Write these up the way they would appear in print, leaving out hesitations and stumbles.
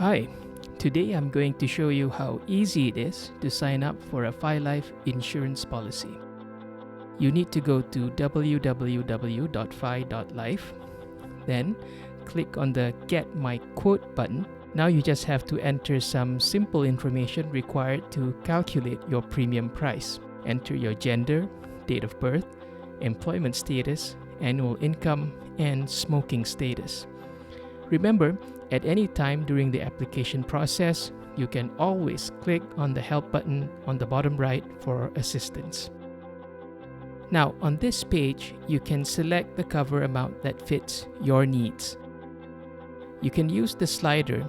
Hi, today I'm going to show you how easy it is to sign up for a Fi Life insurance policy. You need to go to www.fi.life, then click on the Get My Quote button. Now you just have to enter some simple information required to calculate your premium price. Enter your gender, date of birth, employment status, annual income, and smoking status. Remember, at any time during the application process, you can always click on the Help button on the bottom right for assistance. Now, on this page, you can select the cover amount that fits your needs. You can use the slider.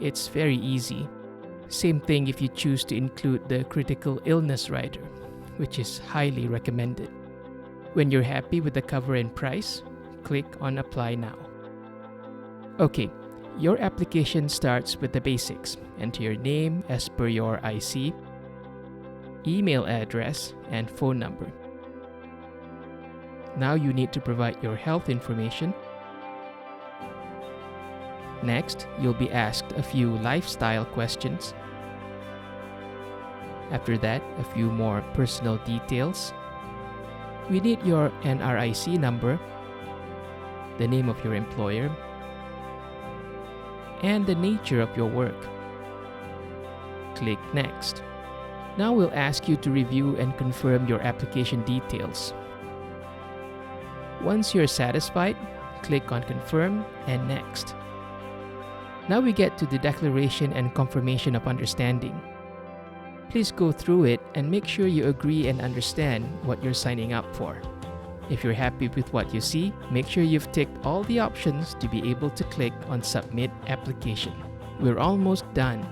It's very easy. Same thing if you choose to include the critical illness rider, which is highly recommended. When you're happy with the cover and price, click on Apply Now. Okay, your application starts with the basics. Enter your name as per your IC, email address, and phone number. Now you need to provide your health information. Next, you'll be asked a few lifestyle questions. After that, a few more personal details. We need your NRIC number, the name of your employer, and the nature of your work. Click Next. Now we'll ask you to review and confirm your application details. Once you're satisfied, click on Confirm and Next. Now we get to the Declaration and Confirmation of Understanding. Please go through it and make sure you agree and understand what you're signing up for. If you're happy with what you see, make sure you've ticked all the options to be able to click on Submit Application. We're almost done.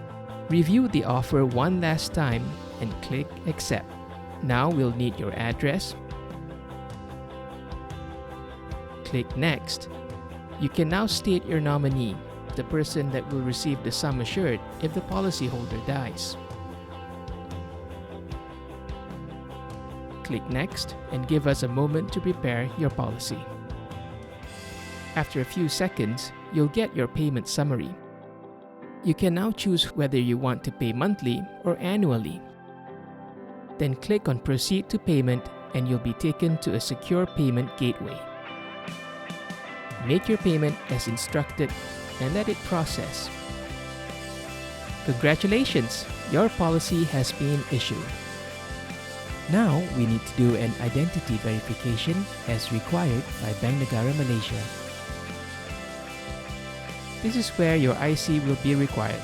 Review the offer one last time and click Accept. Now we'll need your address. Click Next. You can now state your nominee, the person that will receive the sum assured if the policyholder dies. Click Next and give us a moment to prepare your policy. After a few seconds, you'll get your payment summary. You can now choose whether you want to pay monthly or annually. Then click on Proceed to Payment and you'll be taken to a secure payment gateway. Make your payment as instructed and let it process. Congratulations! Your policy has been issued. Now, we need to do an identity verification as required by Bank Negara Malaysia. This is where your IC will be required.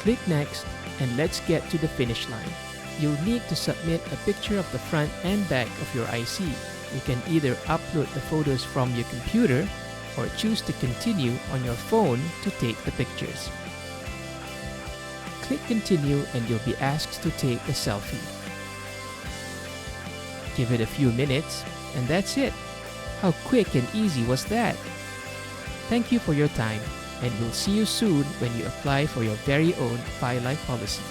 Click Next and let's get to the finish line. You'll need to submit a picture of the front and back of your IC. You can either upload the photos from your computer or choose to continue on your phone to take the pictures. Click Continue and you'll be asked to take a selfie. Give it a few minutes, and that's it. How quick and easy was that? Thank you for your time, and we'll see you soon when you apply for your very own Fi Life policy.